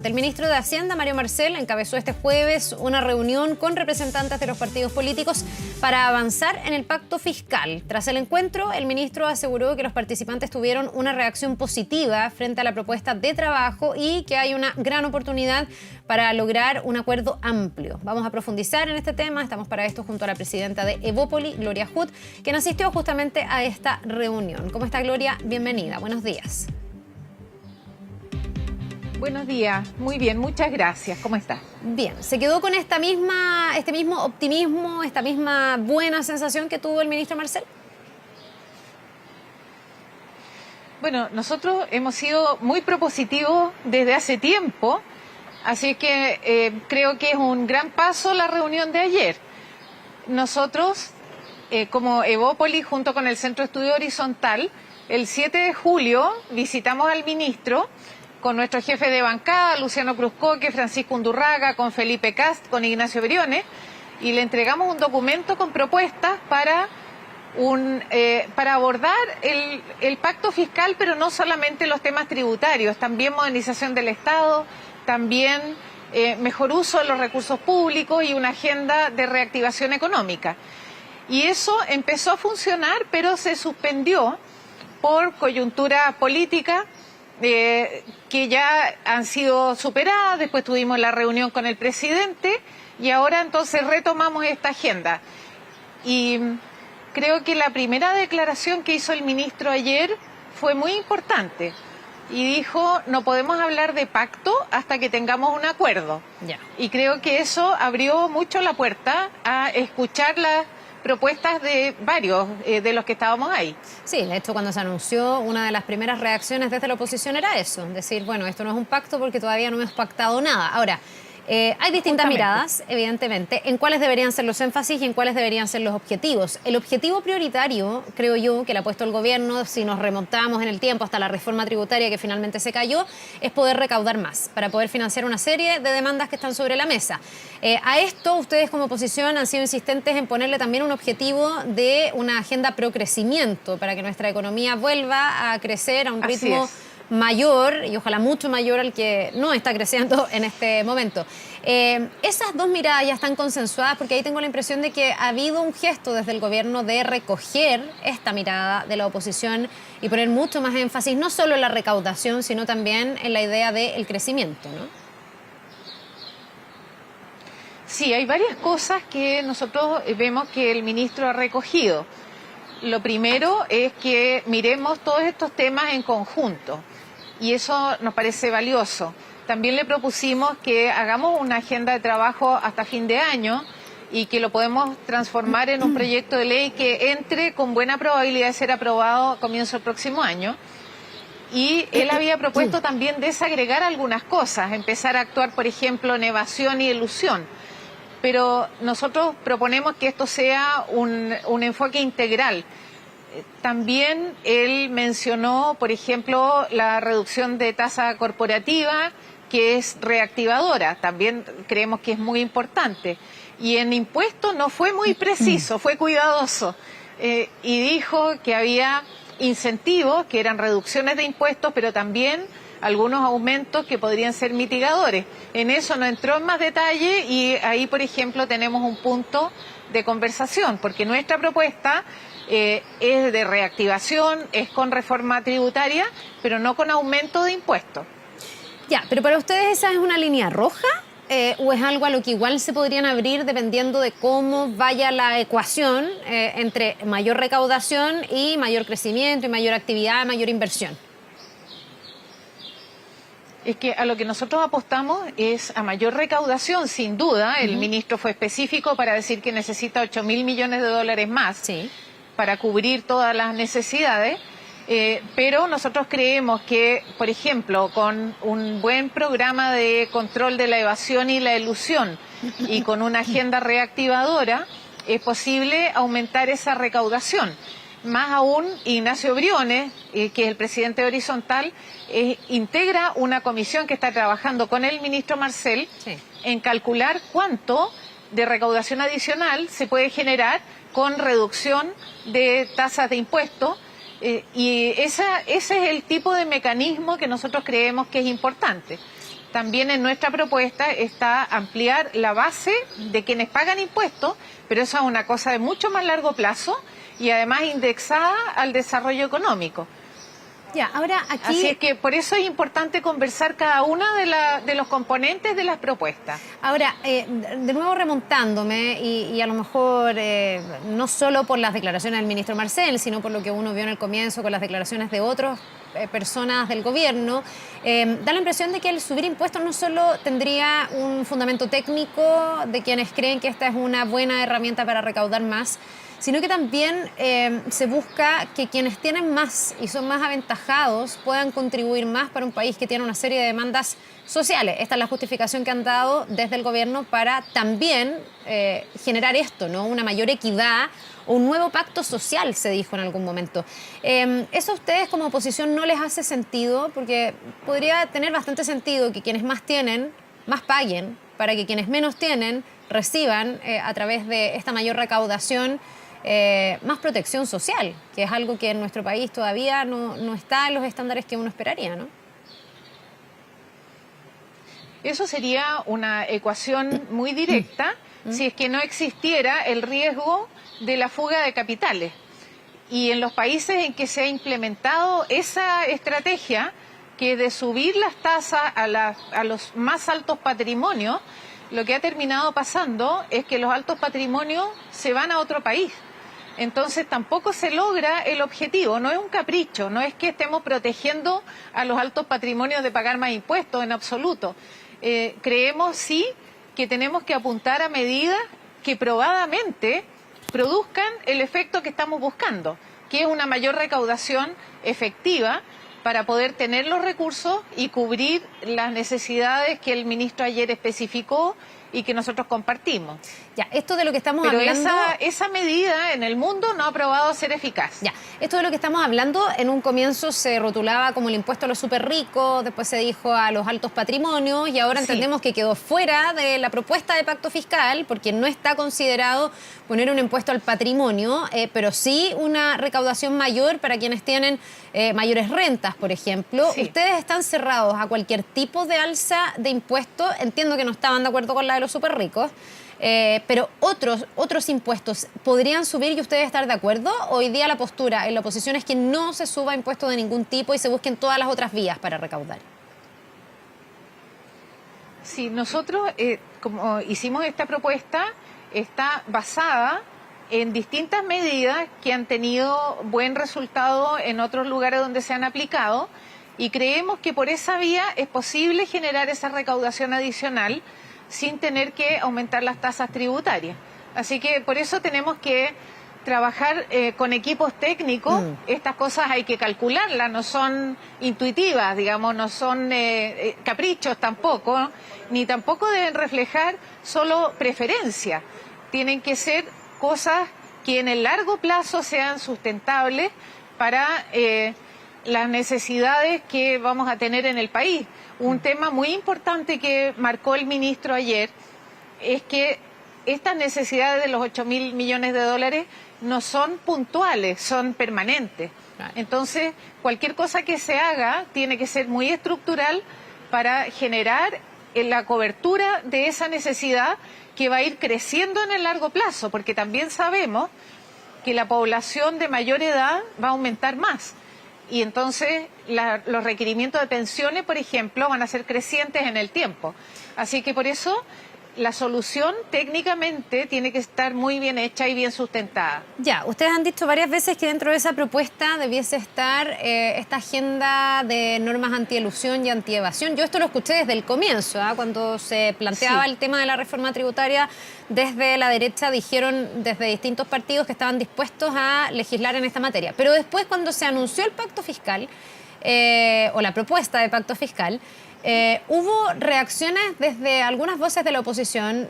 El ministro de Hacienda, Mario Marcel, encabezó este jueves una reunión con representantes de los partidos políticos para avanzar en el pacto fiscal. Tras el encuentro, el ministro aseguró que los participantes tuvieron una reacción positiva frente a la propuesta de trabajo y que hay una gran oportunidad para lograr un acuerdo amplio. Vamos a profundizar en este tema. Estamos para esto junto a la presidenta de Evópoli, Gloria Hood, quien asistió justamente a esta reunión. ¿Cómo está, Gloria? Bienvenida. Buenos días. Buenos días, muy bien, muchas gracias. ¿Cómo estás? Bien, ¿se quedó con este mismo optimismo, esta misma buena sensación que tuvo el ministro Marcel? Bueno, nosotros hemos sido muy propositivos desde hace tiempo, así que creo que es un gran paso la reunión de ayer. Nosotros, como Evópoli, junto con el Centro de Estudio Horizontal, el 7 de julio visitamos al ministro con nuestro jefe de bancada, Luciano Cruzcoque, Francisco Undurraga, con Felipe Cast, con Ignacio Briones, y le entregamos un documento con propuestas para abordar el pacto fiscal, pero no solamente los temas tributarios, también modernización del Estado, también mejor uso de los recursos públicos y una agenda de reactivación económica. Y eso empezó a funcionar, pero se suspendió por coyuntura política, que ya han sido superadas. Después tuvimos la reunión con el presidente y ahora entonces retomamos esta agenda. Y creo que la primera declaración que hizo el ministro ayer fue muy importante y dijo: no podemos hablar de pacto hasta que tengamos un acuerdo. Y creo que eso abrió mucho la puerta a escuchar las propuestas de varios de los que estábamos ahí. Sí, de hecho, cuando se anunció, una de las primeras reacciones desde la oposición era eso, decir, bueno, esto no es un pacto porque todavía no hemos pactado nada. Ahora, hay distintas miradas, evidentemente, en cuáles deberían ser los énfasis y en cuáles deberían ser los objetivos. El objetivo prioritario, creo yo, que le ha puesto el gobierno, si nos remontamos en el tiempo hasta la reforma tributaria que finalmente se cayó, es poder recaudar más, para poder financiar una serie de demandas que están sobre la mesa. A esto, ustedes como oposición han sido insistentes en ponerle también un objetivo de una agenda pro crecimiento, para que nuestra economía vuelva a crecer a un ritmo mayor y ojalá mucho mayor al que no está creciendo en este momento. Esas dos miradas ya están consensuadas, porque ahí tengo la impresión de que ha habido un gesto desde el gobierno de recoger esta mirada de la oposición y poner mucho más énfasis no solo en la recaudación, sino también en la idea del crecimiento, ¿no? Sí, hay varias cosas que nosotros vemos que el ministro ha recogido. Lo primero es que miremos todos estos temas en conjunto y eso nos parece valioso. También le propusimos que hagamos una agenda de trabajo hasta fin de año y que lo podemos transformar en un proyecto de ley que entre con buena probabilidad de ser aprobado a comienzo del próximo año. Y él había propuesto también desagregar algunas cosas, empezar a actuar, por ejemplo, en evasión y elusión. Pero nosotros proponemos que esto sea un enfoque integral. También él mencionó, por ejemplo, la reducción de tasa corporativa, que es reactivadora. También creemos que es muy importante. Y en impuestos no fue muy preciso, fue cuidadoso. Y dijo que había incentivos, que eran reducciones de impuestos, pero también algunos aumentos que podrían ser mitigadores. En eso no entró en más detalle y ahí, por ejemplo, tenemos un punto de conversación, porque nuestra propuesta es de reactivación, es con reforma tributaria, pero no con aumento de impuestos. Ya, pero para ustedes ¿esa es una línea roja? ¿O es algo a lo que igual se podrían abrir dependiendo de cómo vaya la ecuación entre mayor recaudación y mayor crecimiento y mayor actividad, mayor inversión? Es que a lo que nosotros apostamos es a mayor recaudación, sin duda. El ministro fue específico para decir que necesita 8.000 millones de dólares más para cubrir todas las necesidades. Pero nosotros creemos que, por ejemplo, con un buen programa de control de la evasión y la elusión y con una agenda reactivadora, es posible aumentar esa recaudación. Más aún, Ignacio Briones, que es el presidente de Horizontal, integra una comisión que está trabajando con el ministro Marcel en calcular cuánto de recaudación adicional se puede generar con reducción de tasas de impuestos. Y ese es el tipo de mecanismo que nosotros creemos que es importante. también en nuestra propuesta está ampliar la base de quienes pagan impuestos, pero eso es una cosa de mucho más largo plazo y además indexada al desarrollo económico. Ya, ahora aquí... Así es que por eso es importante conversar cada una de los componentes de las propuestas. Ahora, de nuevo remontándome, y a lo mejor no solo por las declaraciones del ministro Marcel, sino por lo que uno vio en el comienzo con las declaraciones de otras personas del gobierno, da la impresión de que el subir impuestos no solo tendría un fundamento técnico de quienes creen que esta es una buena herramienta para recaudar más, sino que también se busca que quienes tienen más y son más aventajados puedan contribuir más para un país que tiene una serie de demandas sociales. Esta es la justificación que han dado desde el gobierno para también generar esto, ¿no? Una mayor equidad o un nuevo pacto social, se dijo en algún momento. ¿Eso a ustedes como oposición no les hace sentido? Porque podría tener bastante sentido que quienes más tienen, más paguen, para que quienes menos tienen reciban a través de esta mayor recaudación más protección social, que es algo que en nuestro país todavía no está en los estándares que uno esperaría, ¿no? Eso sería una ecuación muy directa si es que no existiera el riesgo de la fuga de capitales. Y en los países en que se ha implementado esa estrategia, que de subir las tasas a los más altos patrimonios, lo que ha terminado pasando es que los altos patrimonios se van a otro país. Entonces tampoco se logra el objetivo, no es un capricho, no es que estemos protegiendo a los altos patrimonios de pagar más impuestos en absoluto. Creemos sí que tenemos que apuntar a medidas que probadamente produzcan el efecto que estamos buscando, que es una mayor recaudación efectiva para poder tener los recursos y cubrir las necesidades que el ministro ayer especificó y que nosotros compartimos. Ya, esto de lo que estamos Pero hablando... esa medida en el mundo no ha probado ser eficaz. Ya, esto de lo que estamos hablando, en un comienzo se rotulaba como el impuesto a los súper ricos, después se dijo a los altos patrimonios y ahora entendemos que quedó fuera de la propuesta de pacto fiscal porque no está considerado poner un impuesto al patrimonio, pero sí una recaudación mayor para quienes tienen mayores rentas, por ejemplo. Sí. ¿Ustedes están cerrados a cualquier tipo de alza de impuestos? Entiendo que no estaban de acuerdo con la de los súper ricos. Pero otros impuestos podrían subir y ustedes estar de acuerdo. Hoy día la postura en la oposición es que no se suba impuestos de ningún tipo y se busquen todas las otras vías para recaudar. Sí, nosotros, como hicimos esta propuesta, está basada en distintas medidas que han tenido buen resultado en otros lugares donde se han aplicado y creemos que por esa vía es posible generar esa recaudación adicional sin tener que aumentar las tasas tributarias. Así que por eso tenemos que trabajar con equipos técnicos. Estas cosas hay que calcularlas, no son intuitivas, digamos, no son caprichos tampoco, ni tampoco deben reflejar solo preferencias. Tienen que ser cosas que en el largo plazo sean sustentables para las necesidades que vamos a tener en el país. Un tema muy importante que marcó el ministro ayer es que estas necesidades de los 8.000 millones de dólares no son puntuales, son permanentes. Entonces, cualquier cosa que se haga tiene que ser muy estructural para generar la cobertura de esa necesidad que va a ir creciendo en el largo plazo, porque también sabemos que la población de mayor edad va a aumentar más. Y entonces los requerimientos de pensiones, por ejemplo, van a ser crecientes en el tiempo. Así que por eso la solución técnicamente tiene que estar muy bien hecha y bien sustentada. Ya, ustedes han dicho varias veces que dentro de esa propuesta debiese estar esta agenda de normas antielusión y antievasión. Yo esto lo escuché desde el comienzo, cuando se planteaba el tema de la reforma tributaria. Desde la derecha dijeron desde distintos partidos que estaban dispuestos a legislar en esta materia. Pero después, cuando se anunció el pacto fiscal, o la propuesta de pacto fiscal, hubo reacciones desde algunas voces de la oposición,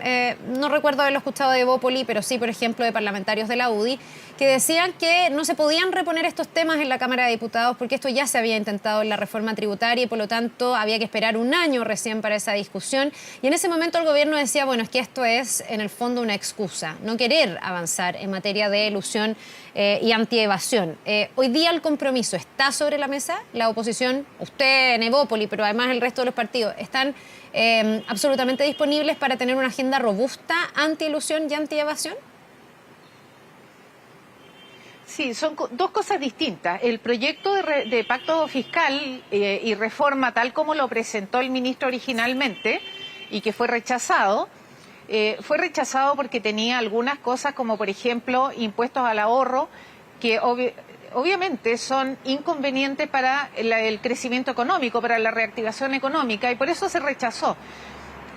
no recuerdo haberlo escuchado de Evópoli, pero sí, por ejemplo, de parlamentarios de la UDI, que decían que no se podían reponer estos temas en la Cámara de Diputados porque esto ya se había intentado en la reforma tributaria y por lo tanto había que esperar un año recién para esa discusión. Y en ese momento el gobierno decía, bueno, es que esto es en el fondo una excusa, no querer avanzar en materia de elusión y antievasión. Hoy día el compromiso está sobre la mesa, la oposición, usted en Evópoli, pero además el resto resto de los partidos, ¿están absolutamente disponibles para tener una agenda robusta anti-elusión y anti-evasión? Sí, son dos cosas distintas. El proyecto de pacto fiscal y reforma, tal como lo presentó el ministro originalmente y que fue rechazado porque tenía algunas cosas como, por ejemplo, impuestos al ahorro, que obviamente son inconvenientes para el crecimiento económico, para la reactivación económica, y por eso se rechazó.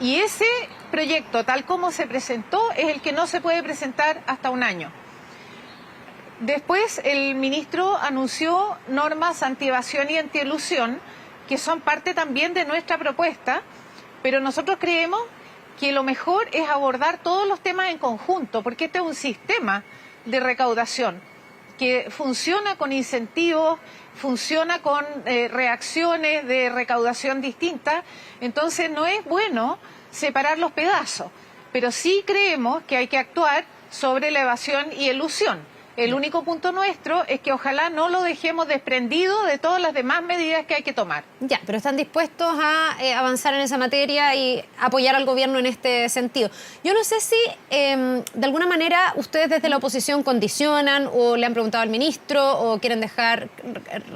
Y ese proyecto, tal como se presentó, es el que no se puede presentar hasta un año. Después el ministro anunció normas anti-evasión y anti-elusión, que son parte también de nuestra propuesta, pero nosotros creemos que lo mejor es abordar todos los temas en conjunto, porque este es un sistema de recaudación que funciona con incentivos, funciona con reacciones de recaudación distintas, entonces no es bueno separar los pedazos, pero sí creemos que hay que actuar sobre la evasión y elusión. El único punto nuestro es que ojalá no lo dejemos desprendido de todas las demás medidas que hay que tomar. Ya, pero están dispuestos a avanzar en esa materia y apoyar al gobierno en este sentido. Yo no sé si de alguna manera ustedes desde la oposición condicionan o le han preguntado al ministro o quieren dejar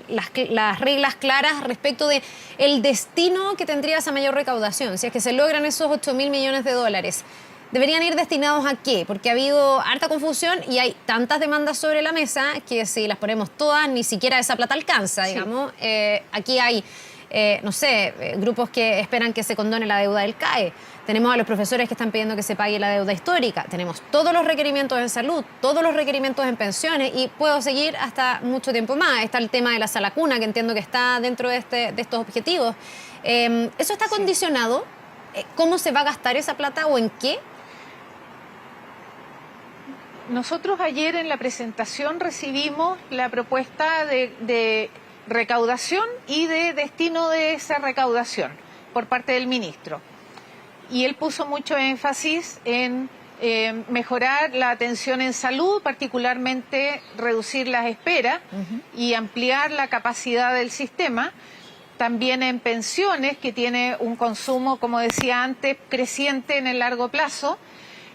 las reglas claras respecto de el destino que tendría esa mayor recaudación. Si es que se logran esos 8.000 millones de dólares. ¿Deberían ir destinados a qué? Porque ha habido harta confusión y hay tantas demandas sobre la mesa que si las ponemos todas ni siquiera esa plata alcanza, digamos. Sí. Aquí hay, no sé, grupos que esperan que se condone la deuda del CAE. Tenemos a los profesores que están pidiendo que se pague la deuda histórica. Tenemos todos los requerimientos en salud, todos los requerimientos en pensiones y puedo seguir hasta mucho tiempo más. Está el tema de la sala cuna, que entiendo que está dentro de estos objetivos. ¿Eso está condicionado? ¿Cómo se va a gastar esa plata o en qué? Nosotros ayer en la presentación recibimos la propuesta de recaudación y de destino de esa recaudación por parte del ministro. Y él puso mucho énfasis en mejorar la atención en salud, particularmente reducir las esperas y ampliar la capacidad del sistema. También en pensiones, que tiene un consumo, como decía antes, creciente en el largo plazo.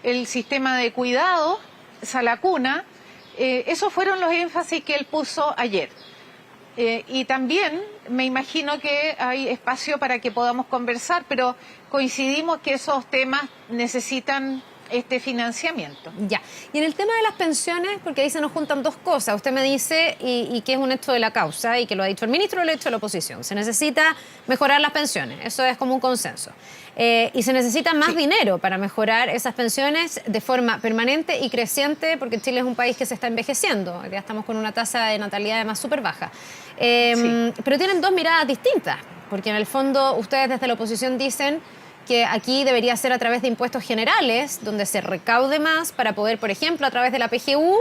El sistema de cuidado, sala cuna, esos fueron los énfasis que él puso ayer. Y también me imagino que hay espacio para que podamos conversar, pero coincidimos que esos temas necesitan este financiamiento. Ya. Y en el tema de las pensiones, porque ahí se nos juntan dos cosas. Usted me dice, y que es un hecho de la causa, y que lo ha dicho el ministro y lo ha dicho la oposición. Se necesita mejorar las pensiones, eso es como un consenso. Y se necesita más dinero para mejorar esas pensiones de forma permanente y creciente, porque Chile es un país que se está envejeciendo. Ya estamos con una tasa de natalidad además súper baja. Pero tienen dos miradas distintas, porque en el fondo ustedes desde la oposición dicen que aquí debería ser a través de impuestos generales, donde se recaude más para poder, por ejemplo, a través de la PGU,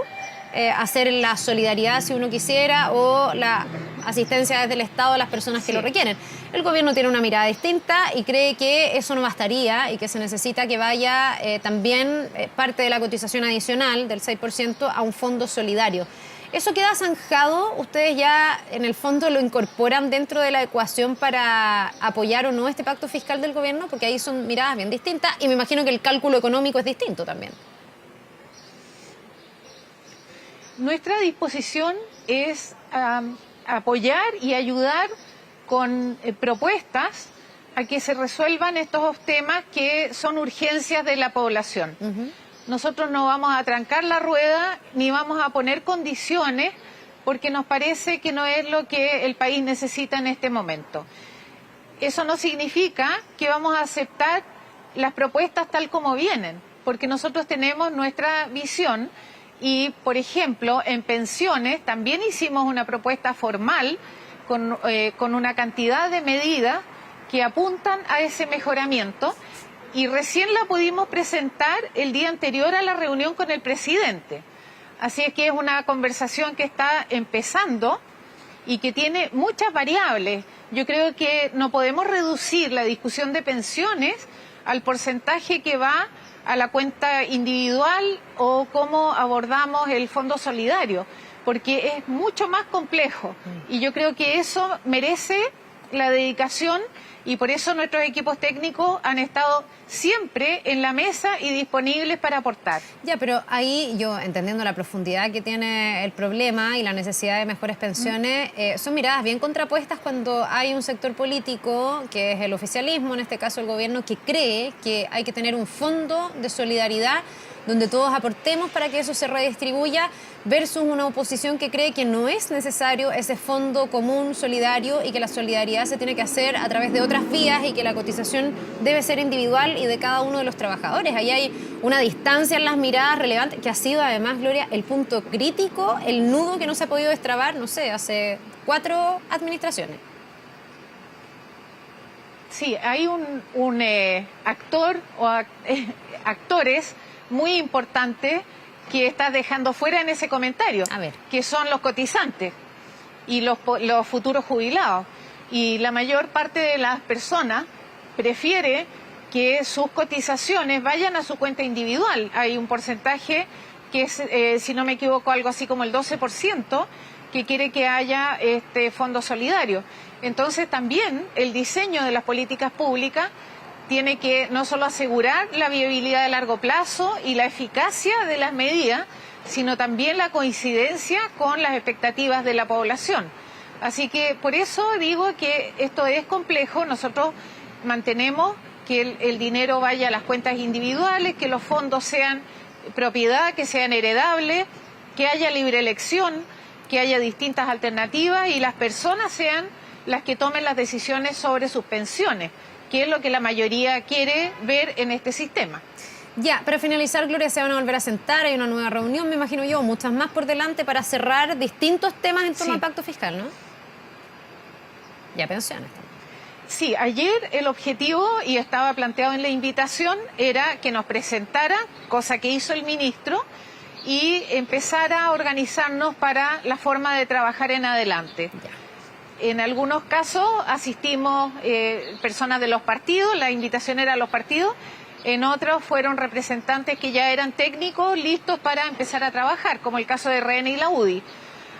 hacer la solidaridad si uno quisiera o la asistencia desde el Estado a las personas que lo requieren. El gobierno tiene una mirada distinta y cree que eso no bastaría y que se necesita que vaya también parte de la cotización adicional del 6% a un fondo solidario. ¿Eso queda zanjado? ¿Ustedes ya en el fondo lo incorporan dentro de la ecuación para apoyar o no este pacto fiscal del gobierno? Porque ahí son miradas bien distintas y me imagino que el cálculo económico es distinto también. Nuestra disposición es apoyar y ayudar con propuestas a que se resuelvan estos temas que son urgencias de la población. Nosotros no vamos a trancar la rueda ni vamos a poner condiciones porque nos parece que no es lo que el país necesita en este momento. Eso no significa que vamos a aceptar las propuestas tal como vienen, porque nosotros tenemos nuestra visión y, por ejemplo, en pensiones también hicimos una propuesta formal con una cantidad de medidas que apuntan a ese mejoramiento. Y recién la pudimos presentar el día anterior a la reunión con el presidente. Así es que es una conversación que está empezando y que tiene muchas variables. Yo creo que no podemos reducir la discusión de pensiones al porcentaje que va a la cuenta individual o cómo abordamos el fondo solidario, porque es mucho más complejo. Y yo creo que eso merece la dedicación y por eso nuestros equipos técnicos han estado siempre en la mesa y disponibles para aportar. Ya, pero ahí yo, entendiendo la profundidad que tiene el problema y la necesidad de mejores pensiones, son miradas bien contrapuestas cuando hay un sector político, que es el oficialismo, en este caso el gobierno, que cree que hay que tener un fondo de solidaridad donde todos aportemos para que eso se redistribuya, versus una oposición que cree que no es necesario ese fondo común solidario y que la solidaridad se tiene que hacer a través de otras vías y que la cotización debe ser individual y de cada uno de los trabajadores. Ahí hay una distancia en las miradas relevante que ha sido además, Gloria, el punto crítico, el nudo que no se ha podido destrabar, no sé, hace 4 administraciones. Sí, hay un actor o actores muy importantes que estás dejando fuera en ese comentario, que son los cotizantes y los futuros jubilados. Y la mayor parte de las personas prefiere que sus cotizaciones vayan a su cuenta individual. Hay un porcentaje que es, si no me equivoco, algo así como el 12%, que quiere que haya este fondo solidario. Entonces también el diseño de las políticas públicas tiene que no solo asegurar la viabilidad de largo plazo y la eficacia de las medidas, sino también la coincidencia con las expectativas de la población. Así que por eso digo que esto es complejo. Nosotros mantenemos que el dinero vaya a las cuentas individuales, que los fondos sean propiedad, que sean heredables, que haya libre elección, que haya distintas alternativas y las personas sean las que tomen las decisiones sobre sus pensiones, que es lo que la mayoría quiere ver en este sistema. Ya, para finalizar, Gloria, se van a volver a sentar, hay una nueva reunión, me imagino yo, muchas más por delante para cerrar distintos temas en torno al pacto fiscal, ¿no? Ya, pensiones también. Sí, ayer el objetivo, y estaba planteado en la invitación, era que nos presentara, cosa que hizo el ministro, y empezar a organizarnos para la forma de trabajar en adelante. Ya. En algunos casos asistimos personas de los partidos, la invitación era a los partidos, en otros fueron representantes que ya eran técnicos listos para empezar a trabajar, como el caso de RN y la UDI.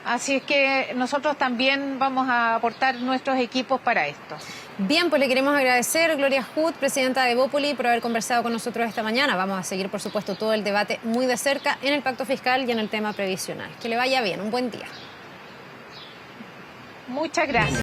Así es que nosotros también vamos a aportar nuestros equipos para esto. Bien, pues le queremos agradecer, Gloria Huth, presidenta de Evópoli, por haber conversado con nosotros esta mañana. Vamos a seguir, por supuesto, todo el debate muy de cerca en el pacto fiscal y en el tema previsional. Que le vaya bien, un buen día. Muchas gracias.